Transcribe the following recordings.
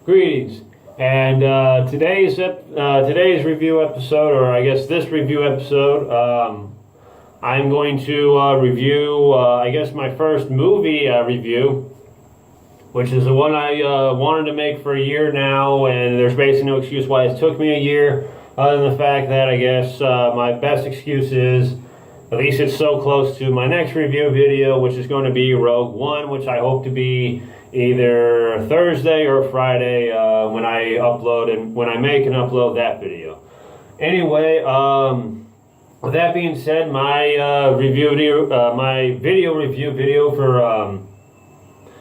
Greetings, and today's review episode, or I guess this review episode, I'm going to review, I guess, my first movie review, which is the one I wanted to make for a year now, and there's basically no excuse why it took me a year, other than the fact that I guess my best excuse is, at least it's so close to my next review video, which is going to be Rogue One, which I hope to be either Thursday or Friday when I upload and when I make and upload that video. Anyway, with that being said, my my video review video for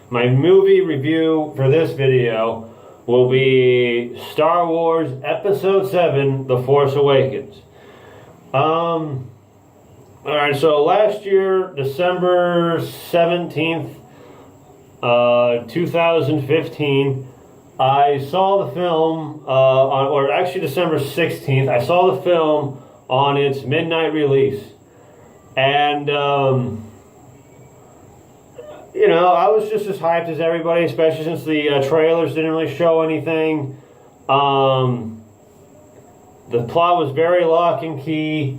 my movie review for this video will be Star Wars Episode 7: The Force Awakens. Alright, so last year, December 17th, 2015, I saw the film, or actually December 16th, I saw the film on its midnight release. And, you know, I was just as hyped as everybody, especially since the trailers didn't really show anything. The plot was very lock and key,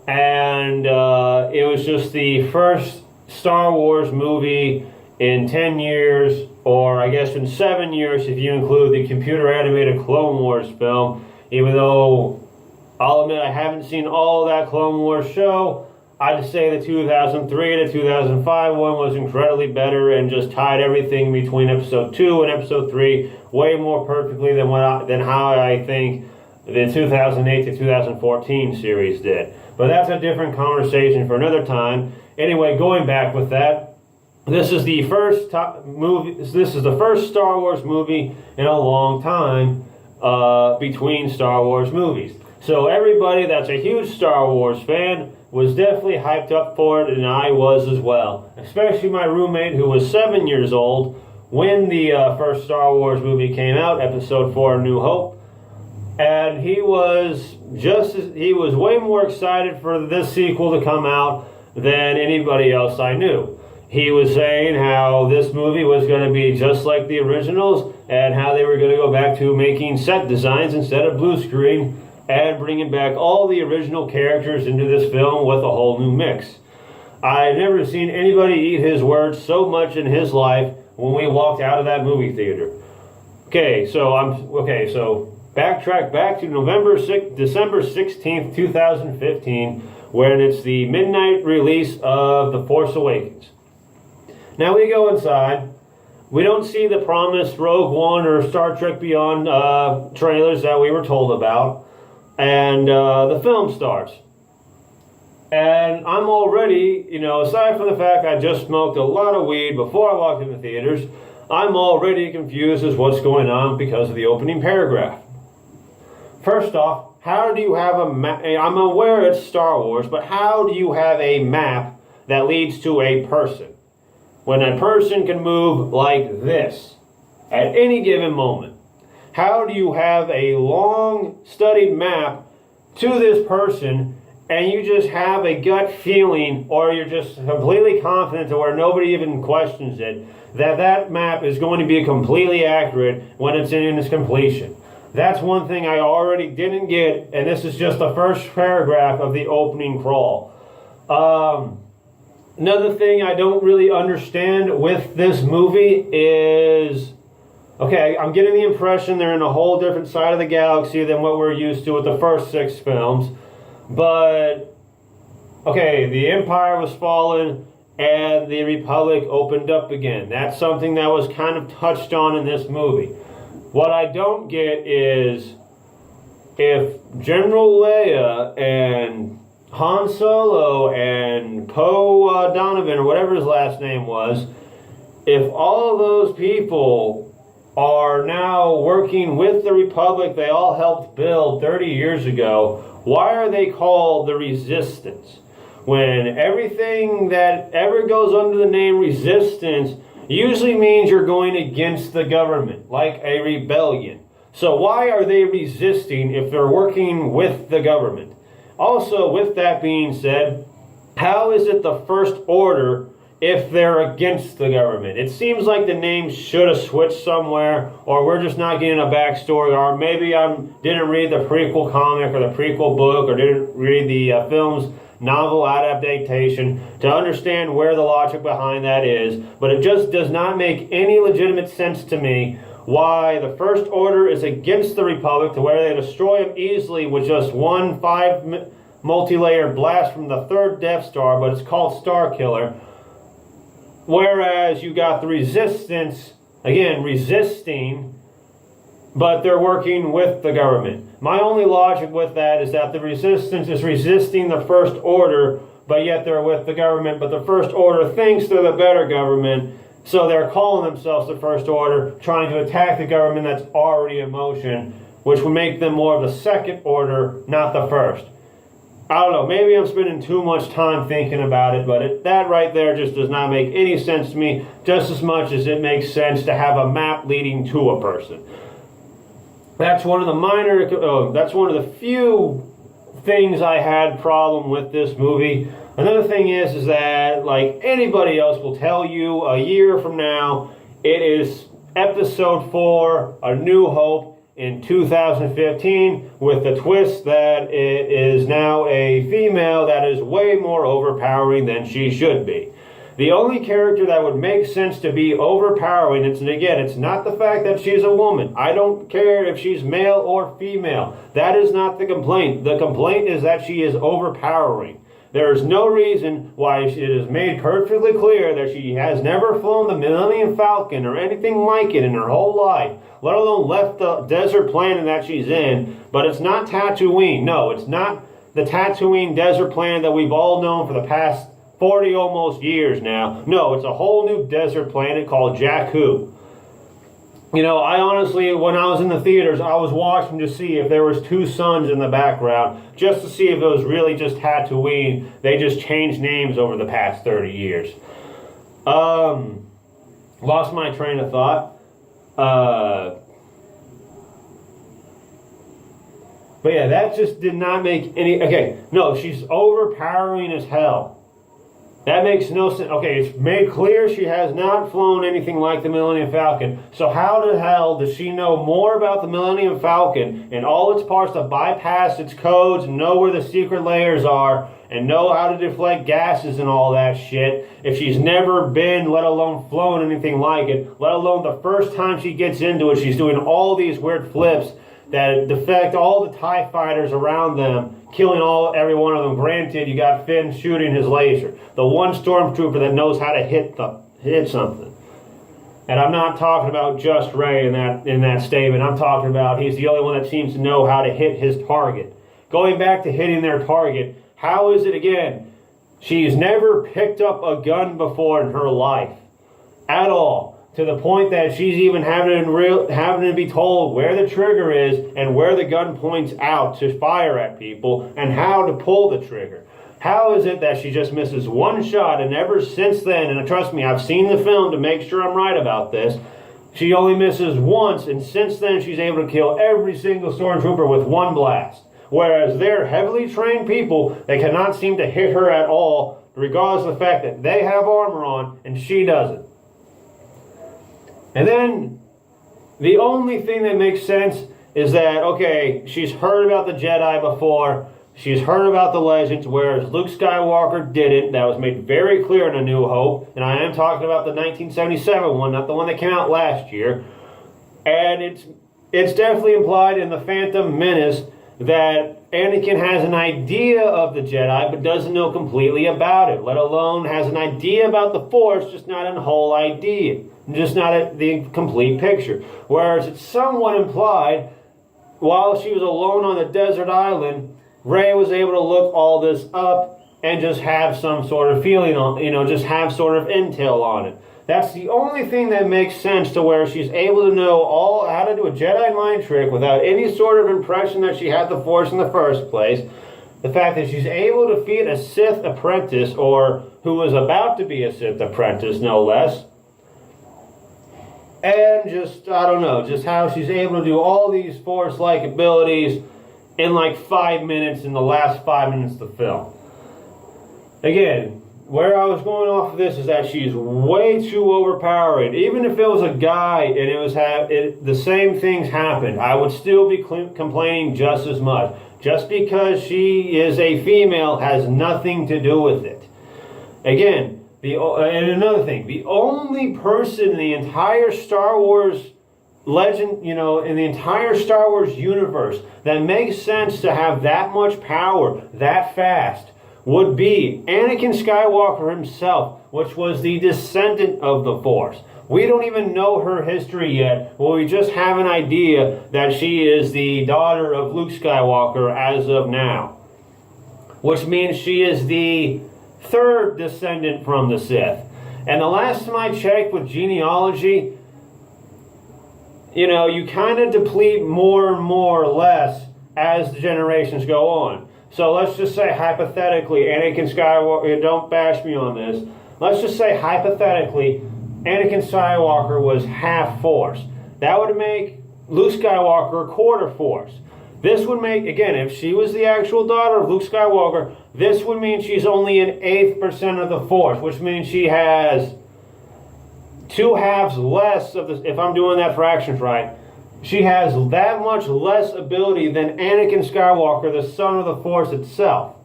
and it was just the first Star Wars movie in 10 years, or I guess in 7 years if you include the computer-animated Clone Wars film. Even though I'll admit I haven't seen all that Clone Wars show, I'd say the 2003 to 2005 one was incredibly better and just tied everything between Episode 2 and Episode 3 way more perfectly than how I think the 2008 to 2014 series did. But that's a different conversation for another time. Anyway, going back with that, this is the first movie. This is the first Star Wars movie in a long time between Star Wars movies. So everybody that's a huge Star Wars fan was definitely hyped up for it, and I was as well. Especially my roommate, who was 7 years old when the first Star Wars movie came out, Episode 4: A New Hope. And he was way more excited for this sequel to come out than anybody else I knew. He was saying how this movie was going to be just like the originals, and how they were going to go back to making set designs instead of blue screen, and bringing back all the original characters into this film with a whole new mix. I've never seen anybody eat his words so much in his life when we walked out of that movie theater. So backtrack back to December 16th, 2015, when it's the midnight release of The Force Awakens. Now we go inside. We don't see the promised Rogue One or Star Trek Beyond trailers that we were told about. And the film starts. And I'm already, aside from the fact I just smoked a lot of weed before I walked in the theaters, I'm already confused as what's going on because of the opening paragraph. First off, how do you have a map? I'm aware it's Star Wars, but how do you have a map that leads to a person? When a person can move like this at any given moment. How do you have a long studied map to this person and you just have a gut feeling, or you're just completely confident to where nobody even questions it, that map is going to be completely accurate when it's in its completion? That's one thing I already didn't get, and this is just the first paragraph of the opening crawl. Another thing I don't really understand with this movie is, okay, I'm getting the impression they're in a whole different side of the galaxy than what we're used to with the first 6 films. But, okay, the Empire was fallen and the Republic opened up again. That's something that was kind of touched on in this movie. What I don't get is if General Leia and Han Solo and Poe Donovan, or whatever his last name was, if all of those people are now working with the Republic they all helped build 30 years ago, why are they called the Resistance? When everything that ever goes under the name Resistance usually means you're going against the government, like a rebellion. So why are they resisting if they're working with the government? Also, with that being said, how is it the First Order if they're against the government. It seems like the name should have switched somewhere, or we're just not getting a backstory, or maybe I didn't read the prequel comic or the prequel book, or didn't read the film's novel adaptation to understand where the logic behind that is. But it just does not make any legitimate sense to me why the First Order is against the Republic to where they destroy them easily with just one 5 multi-layer blast from the third Death Star, but it's called Star Killer. Whereas you got the Resistance, again, resisting, but they're working with the government. My only logic with that is that the Resistance is resisting the First Order, but yet they're with the government, but the First Order thinks they're the better government, so they're calling themselves the First Order, trying to attack the government that's already in motion, which would make them more of the Second Order, not the First. I don't know, maybe I'm spending too much time thinking about it, but that right there just does not make any sense to me, just as much as it makes sense to have a map leading to a person. That's one of the few things I had problem with this movie. Another thing is that, like anybody else will tell you, a year from now, it is Episode 4, A New Hope, in 2015, with the twist that it is now a female that is way more overpowering than she should be. The only character that would make sense to be overpowering, and again, it's not the fact that she's a woman. I don't care if she's male or female. That is not the complaint. The complaint is that she is overpowering. There is no reason why it is made perfectly clear that she has never flown the Millennium Falcon or anything like it in her whole life, let alone left the desert planet that she's in. But it's not Tatooine. No, it's not the Tatooine desert planet that we've all known for the past 40 almost years now. No, it's a whole new desert planet called Jakku. You know, I honestly, when I was in the theaters, I was watching to see if there was two suns in the background, just to see if it was really just Tatooine. They just changed names over the past 30 years. Lost my train of thought. But yeah, that just did not make any... Okay, no, she's overpowering as hell. That makes no sense. Okay, it's made clear she has not flown anything like the Millennium Falcon. So how the hell does she know more about the Millennium Falcon and all its parts to bypass its codes and know where the secret layers are and know how to deflect gases and all that shit if she's never been, let alone flown anything like it, let alone the first time she gets into it, she's doing all these weird flips that defect all the TIE fighters around them, killing every one of them. Granted, you got Finn shooting his laser. The one stormtrooper that knows how to hit something. And I'm not talking about just Rey in that statement. I'm talking about he's the only one that seems to know how to hit his target. Going back to hitting their target, how is it again? She's never picked up a gun before in her life. At all. To the point that she's even having to be told where the trigger is and where the gun points out to fire at people and how to pull the trigger. How is it that she just misses one shot, and ever since then, and trust me, I've seen the film to make sure I'm right about this, she only misses once, and since then she's able to kill every single stormtrooper with one blast. Whereas they're heavily trained people that cannot seem to hit her at all, regardless of the fact that they have armor on and she doesn't. And then, the only thing that makes sense is that, okay, she's heard about the Jedi before, she's heard about the legends, whereas Luke Skywalker didn't. That was made very clear in A New Hope, and I am talking about the 1977 one, not the one that came out last year. And it's definitely implied in The Phantom Menace that Anakin has an idea of the Jedi, but doesn't know completely about it, let alone has an idea about the Force, just not a whole idea. Just not the complete picture. Whereas it's somewhat implied, while she was alone on the desert island, Rey was able to look all this up and just have some sort of feeling on, just have sort of intel on it. That's the only thing that makes sense to where she's able to know how to do a Jedi mind trick without any sort of impression that she had the Force in the first place. The fact that she's able to defeat a Sith apprentice, or who was about to be a Sith apprentice, no less. And just, I don't know, just how she's able to do all these Force-like abilities in like 5 minutes, in the last 5 minutes of the film. Again, where I was going off of this is that she's way too overpowering. Even if it was a guy and the same things happened, I would still be complaining just as much. Just because she is a female has nothing to do with it. Again, and another thing, the only person in the entire Star Wars legend, in the entire Star Wars universe that makes sense to have that much power that fast would be Anakin Skywalker himself, which was the descendant of the Force. We don't even know her history yet. Well, we just have an idea that she is the daughter of Luke Skywalker as of now, which means she is the third descendant from the Sith. And the last time I checked with genealogy, you kind of deplete more and more or less as the generations go on. So let's just say hypothetically, Anakin Skywalker, don't bash me on this, let's just say hypothetically, Anakin Skywalker was half Force. That would make Luke Skywalker a quarter Force. This would make, again, if she was the actual daughter of Luke Skywalker, this would mean she's only an 1/8% of the Force, which means she has 2/2 less of the, if I'm doing that fractions right, she has that much less ability than Anakin Skywalker, the son of the Force itself.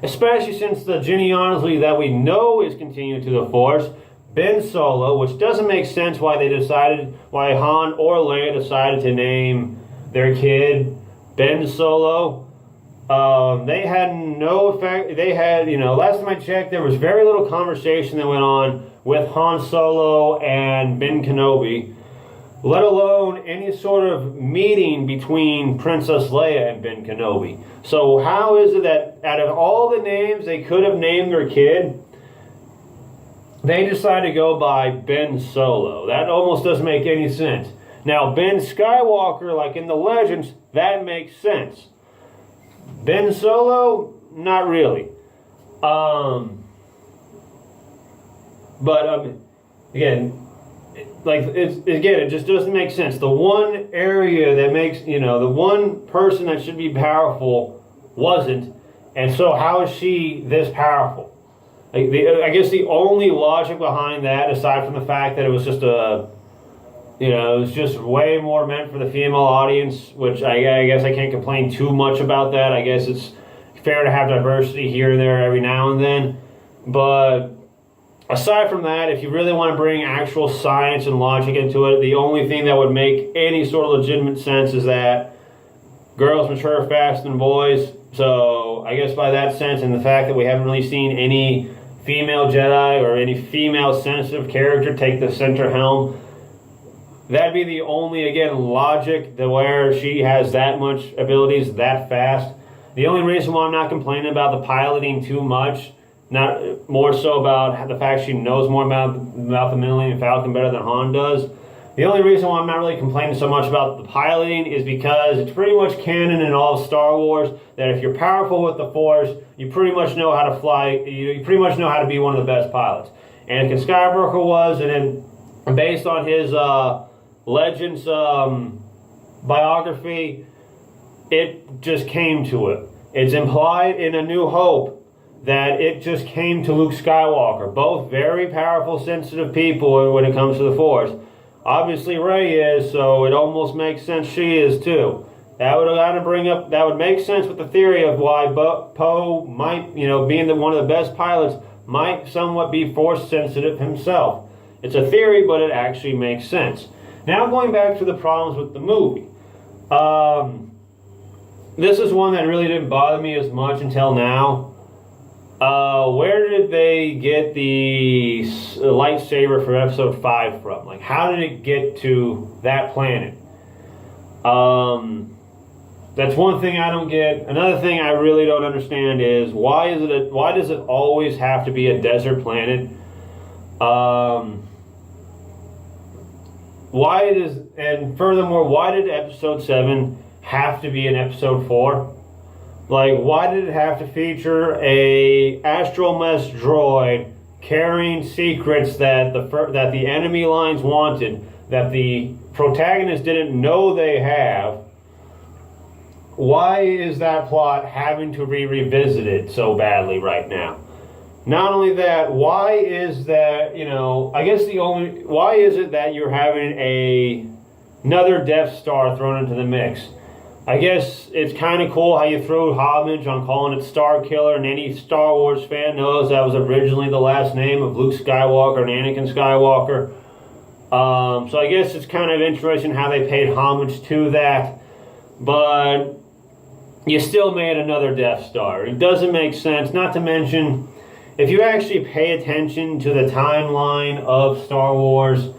Especially since the genealogy that we know is continued to the Force, Ben Solo, which doesn't make sense why Han or Leia decided to name their kid Ben Solo. They had no effect. They had, last time I checked, there was very little conversation that went on with Han Solo and Ben Kenobi, let alone any sort of meeting between Princess Leia and Ben Kenobi. So how is it that out of all the names they could have named their kid, they decided to go by Ben Solo? That almost doesn't make any sense. Now, Ben Skywalker, like in the Legends, that makes sense. Ben Solo, not really. Again, it just doesn't make sense. The one area that makes, the one person that should be powerful wasn't, and so how is she this powerful? I guess the only logic behind that, aside from the fact that it was just it was just way more meant for the female audience, which I guess I can't complain too much about that. I guess it's fair to have diversity here and there every now and then. But aside from that, if you really want to bring actual science and logic into it, the only thing that would make any sort of legitimate sense is that girls mature faster than boys. So I guess by that sense, and the fact that we haven't really seen any female Jedi or any female sensitive character take the center helm, that'd be the only, again, logic that where she has that much abilities that fast. The only reason why I'm not complaining about the piloting too much, not more so about the fact she knows more about the Millennium Falcon better than Han does. The only reason why I'm not really complaining so much about the piloting is because it's pretty much canon in all of Star Wars that if you're powerful with the Force, you pretty much know how to fly, you pretty much know how to be one of the best pilots. Anakin Skywalker was, and then based on his Legends biography, it just came to it. It's implied in A New Hope that it just came to Luke Skywalker. Woth very powerful, sensitive people when it comes to the Force. Obviously Rey is, so it almost makes sense she is too. That would make sense with the theory of why Poe might, being one of the best pilots, might somewhat be Force sensitive himself. It's a theory, but it actually makes sense. Now going back to the problems with the movie. This is one that really didn't bother me as much until now. Where did they get the lightsaber from Episode 5 from? Like, how did it get to that planet? That's one thing I don't get. Another thing I really don't understand is why does it always have to be a desert planet? And furthermore, why did Episode 7 have to be in Episode 4? Like, why did it have to feature a astromech droid carrying secrets that the enemy lines wanted, that the protagonist didn't know they have? Why is that plot having to be revisited so badly right now? Not only that, why is that, why is it that you're having another Death Star thrown into the mix? I guess it's kind of cool how you throw homage on calling it Star Killer, and any Star Wars fan knows that was originally the last name of Luke Skywalker and Anakin Skywalker. So I guess it's kind of interesting how they paid homage to that, but you still made another Death Star. It doesn't make sense, not to mention, if you actually pay attention to the timeline of Star Wars,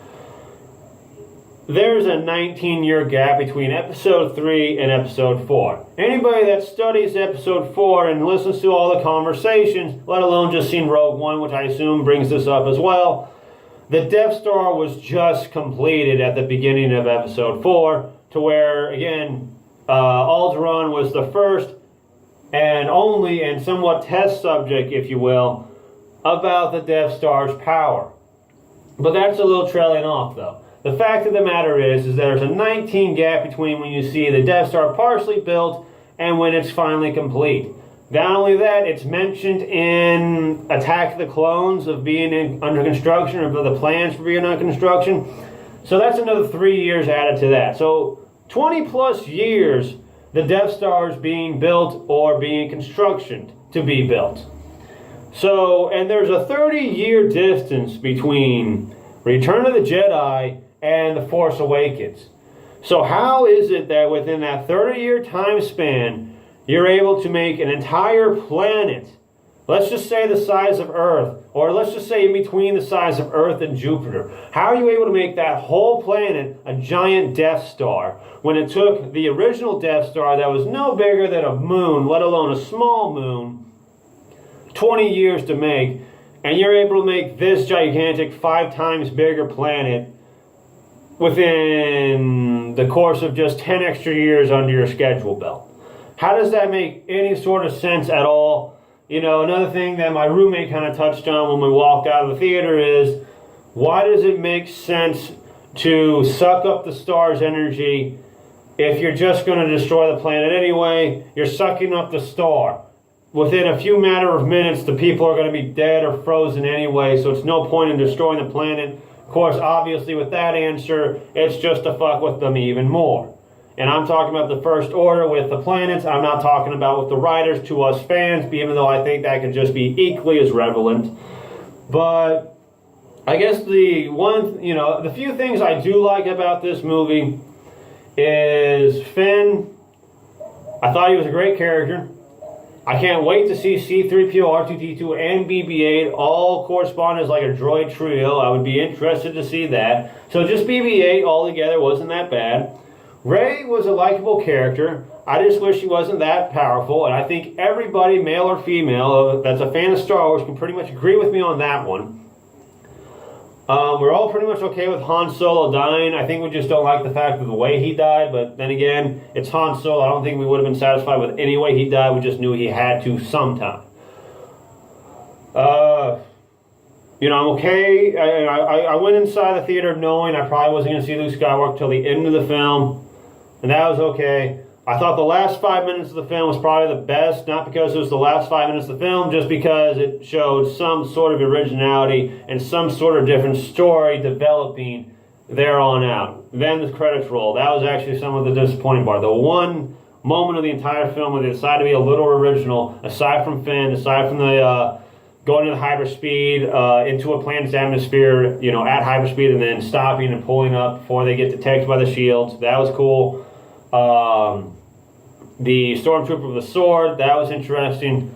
there's a 19-year gap between Episode 3 and Episode 4. Anybody that studies Episode 4 and listens to all the conversations, let alone just seen Rogue One, which I assume brings this up as well, the Death Star was just completed at the beginning of Episode 4, to where, again, Alderaan was the first and only and somewhat test subject, if you will, about the Death Star's power. But that's a little trailing off, though. The fact of the matter is there's a 19 gap between when you see the Death Star partially built and when it's finally complete. Not only that, it's mentioned in Attack of the Clones of being under construction, or the plans for being under construction. So that's another 3 years added to that. So 20 plus years the Death Star is being built or being constructed to be built. So, and there's a 30-year distance between Return of the Jedi and The Force Awakens. So how is it that within that 30-year time span, you're able to make an entire planet, let's just say the size of Earth, or let's just say in between the size of Earth and Jupiter? How are you able to make that whole planet a giant Death Star when it took the original Death Star that was no bigger than a moon, let alone a small moon, 20 years to make, and you're able to make this gigantic 5 times bigger planet within the course of just 10 extra years under your schedule belt? How does that make any sort of sense at all? You know, another thing that my roommate kind of touched on when we walked out of the theater is, why does it make sense to suck up the star's energy if you're just going to destroy the planet anyway? You're sucking up the star. Within a few matter of minutes, the people are going to be dead or frozen anyway, so it's no point in destroying the planet. Of course, obviously, with that answer, it's just to fuck with them even more. And I'm talking about the First Order with the planets. I'm not talking about with the writers to us fans, even though I think that could just be equally as relevant. But I guess the few things I do like about this movie is Finn. I thought he was a great character. I can't wait to see C-3PO, R2-D2, and BB-8 all correspond as like a droid trio. I would be interested to see that. So just BB-8 all together wasn't that bad. Rey was a likable character. I just wish she wasn't that powerful, and I think everybody, male or female, that's a fan of Star Wars can pretty much agree with me on that one. We're all pretty much okay with Han Solo dying. I think we just don't like the fact of the way he died, but then again, it's Han Solo. I don't think we would have been satisfied with any way he died. We just knew he had to sometime. I'm okay. I went inside the theater knowing I probably wasn't going to see Luke Skywalker till the end of the film, and that was okay. I thought the last 5 minutes of the film was probably the best, not because it was the last 5 minutes of the film, just because it showed some sort of originality and some sort of different story developing there on out. Then the credits rolled. That was actually some of the disappointing part. The one moment of the entire film where they decided to be a little original, aside from Finn, aside from the going to the hyperspeed into a planet's atmosphere, at hyperspeed, and then stopping and pulling up before they get detected by the shields. That was cool. The Stormtrooper with the sword, that was interesting.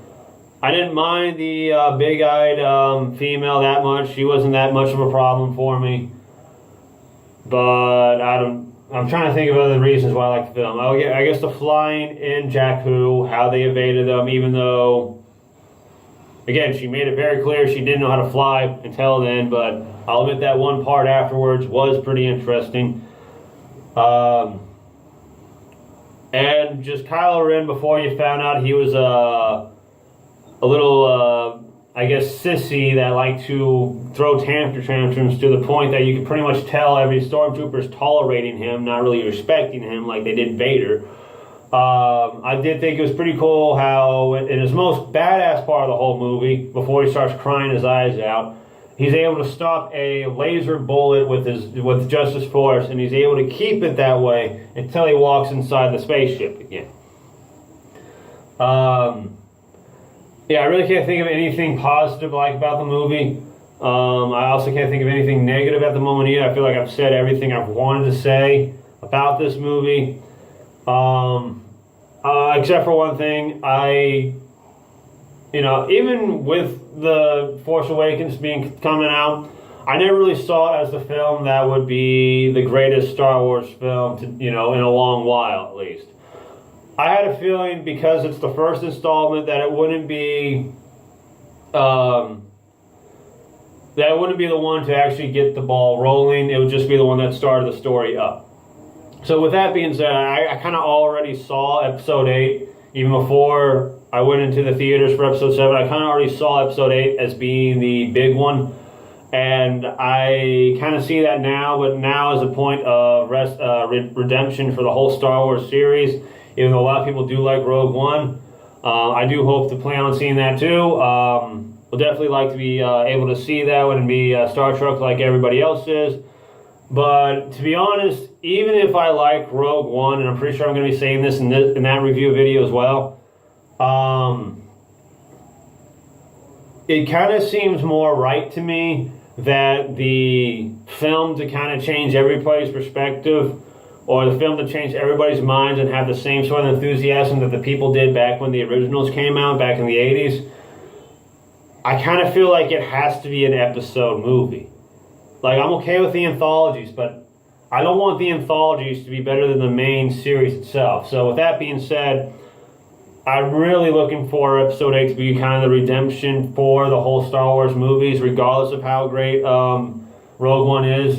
I didn't mind the big-eyed female that much. She wasn't that much of a problem for me. But I'm trying to think of other reasons why I like the film. I guess the flying in Jakku, how they evaded them, even though, again, she made it very clear she didn't know how to fly until then, but I'll admit that one part afterwards was pretty interesting. And just Kylo Ren, before you found out he was a little, sissy that liked to throw tantrums to the point that you could pretty much tell every stormtrooper's tolerating him, not really respecting him like they did Vader. I did think it was pretty cool how, in his most badass part of the whole movie, before he starts crying his eyes out, he's able to stop a laser bullet with just his force, and he's able to keep it that way until he walks inside the spaceship again. Yeah, I really can't think of anything positive like about the movie. I also can't think of anything negative at the moment either. I feel like I've said everything I've wanted to say about this movie. Except for one thing, even with the Force Awakens coming out, I never really saw it as the film that would be the greatest Star Wars film, in a long while at least. I had a feeling because it's the first installment that it wouldn't be, the one to actually get the ball rolling. It would just be the one that started the story up. So with that being said, I kind of already saw Episode 8, even before I went into the theaters for Episode 7. I kind of already saw Episode 8 as being the big one. And I kind of see that now, but now is a point of redemption for the whole Star Wars series, even though a lot of people do like Rogue One. I do hope to plan on seeing that too. We'll definitely like to be able to see that one and be Star Trek like everybody else is. But to be honest, even if I like Rogue One, and I'm pretty sure I'm going to be saying this in that review video as well, it kind of seems more right to me that the film to kind of change everybody's perspective, or the film to change everybody's minds and have the same sort of enthusiasm that the people did back when the originals came out, back in the 80s. I kind of feel like it has to be an episode movie. Like, I'm okay with the anthologies, but I don't want the anthologies to be better than the main series itself. So with that being said, I'm really looking for Episode 8 to be kind of the redemption for the whole Star Wars movies, regardless of how great Rogue One is.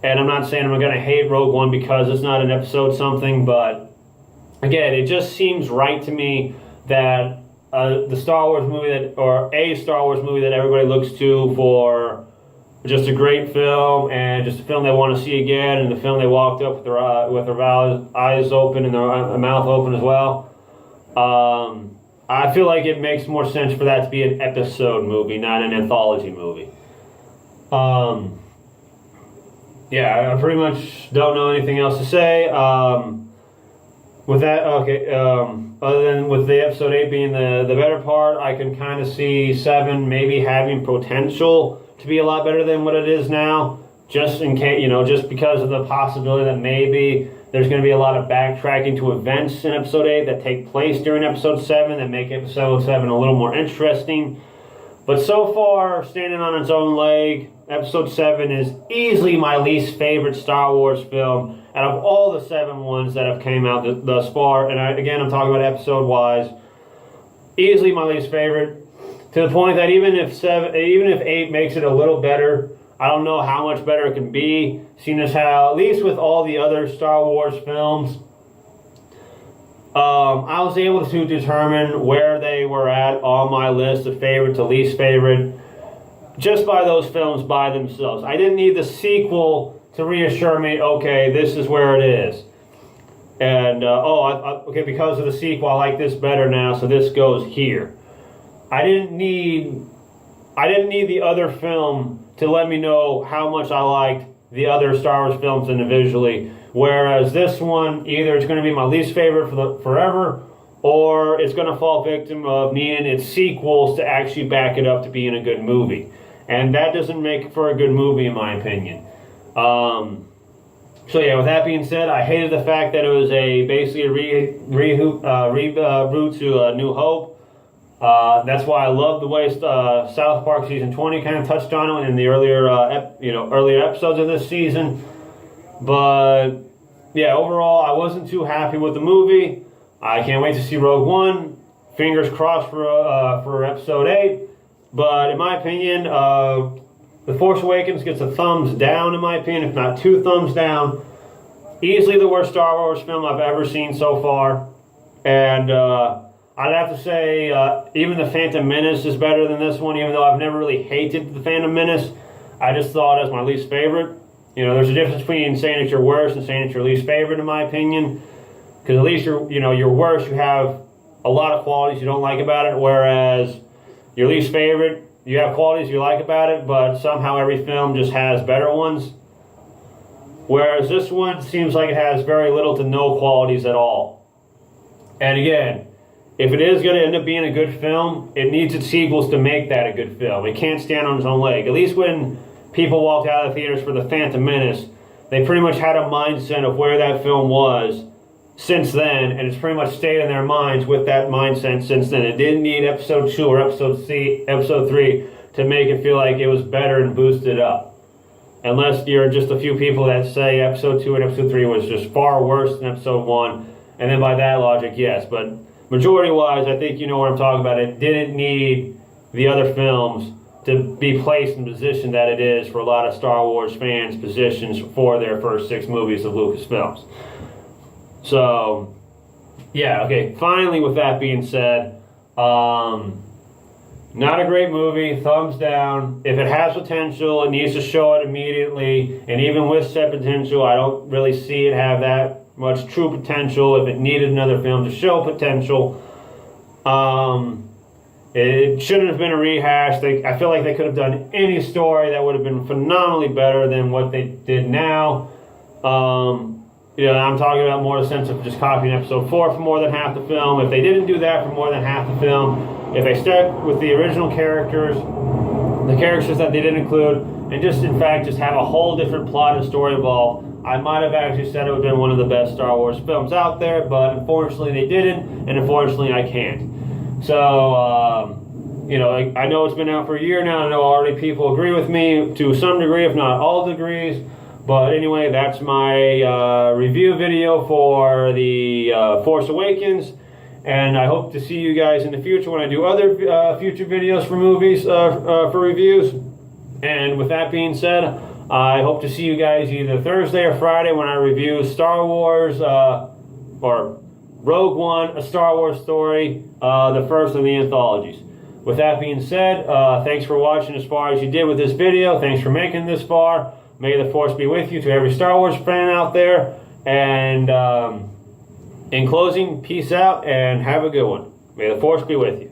And I'm not saying I'm going to hate Rogue One because it's not an episode something, but again, it just seems right to me that the Star Wars movie a Star Wars movie that everybody looks to for just a great film, and just a film they want to see again, and the film they walked up with their eyes open and their mouth open as well. I feel like it makes more sense for that to be an episode movie, not an anthology movie. Yeah, I pretty much don't know anything else to say. With that, okay, other than with the Episode 8 being the better part, I can kind of see 7 maybe having potential to be a lot better than what it is now, just in case, just because of the possibility that maybe there's going to be a lot of backtracking to events in Episode 8 that take place during Episode 7 that make Episode 7 a little more interesting. But so far, standing on its own leg, Episode 7 is easily my least favorite Star Wars film out of all the 7 ones that have came out thus far. And I'm talking about episode-wise. Easily my least favorite. To the point that even if 8 makes it a little better, I don't know how much better it can be, seeing as how, at least with all the other Star Wars films, I was able to determine where they were at on my list of favorite to least favorite just by those films by themselves. I didn't need the sequel to reassure me, okay, this is where it is. And, okay, because of the sequel, I like this better now, so this goes here. I didn't need the other film to let me know how much I liked the other Star Wars films individually. Whereas this one, either it's going to be my least favorite forever, or it's going to fall victim of needing its sequels to actually back it up to being a good movie. And that doesn't make for a good movie, in my opinion. So yeah, with that being said, I hated the fact that it was basically a reboot to New Hope. That's why I love the way South Park Season 20 kind of touched on it in the earlier episodes of this season. But yeah, overall, I wasn't too happy with the movie. I can't wait to see Rogue One. Fingers crossed for Episode 8. But in my opinion, The Force Awakens gets a thumbs down, in my opinion, if not 2 thumbs down. Easily the worst Star Wars film I've ever seen so far. And I'd have to say even The Phantom Menace is better than this one, even though I've never really hated The Phantom Menace. I just thought it was my least favorite. There's a difference between saying it's your worst and saying it's your least favorite, in my opinion. Because at least your worst, you have a lot of qualities you don't like about it, whereas your least favorite, you have qualities you like about it, but somehow every film just has better ones. Whereas this one seems like it has very little to no qualities at all. And again, if it is going to end up being a good film, it needs its sequels to make that a good film. It can't stand on its own leg. At least when people walked out of the theaters for The Phantom Menace, they pretty much had a mindset of where that film was since then, and it's pretty much stayed in their minds with that mindset since then. It didn't need episode 2 or episode 3 to make it feel like it was better and boosted up. Unless you're just a few people that say episode 2 and episode 3 was just far worse than episode 1, and then by that logic, yes. But majority-wise, I think you know what I'm talking about. It didn't need the other films to be placed in the position that it is for a lot of Star Wars fans' positions for their first 6 movies of Lucasfilms. So, yeah, okay, finally, with that being said, not a great movie, thumbs down. If it has potential, it needs to show it immediately, and even with said potential, I don't really see it have that much true potential. If it needed another film to show potential, it shouldn't have been a rehash. I feel like they could have done any story that would have been phenomenally better than what they did now. I'm talking about more the sense of just copying episode 4 for more than half the film. If they didn't do that for more than half the film, if they stuck with the original characters, the characters that they didn't include, and just in fact just have a whole different plot and story involved, I might have actually said it would have been one of the best Star Wars films out there, but unfortunately they didn't, and unfortunately I can't. So, I know it's been out for a year now. I know already people agree with me to some degree, if not all degrees. But anyway, that's my review video for the Force Awakens. And I hope to see you guys in the future when I do other future videos for movies, for reviews. And with that being said, I hope to see you guys either Thursday or Friday when I review Star Wars, or Rogue One, A Star Wars Story, the first of the anthologies. With that being said, thanks for watching as far as you did with this video. Thanks for making this far. May the Force be with you, to every Star Wars fan out there. And in closing, peace out and have a good one. May the Force be with you.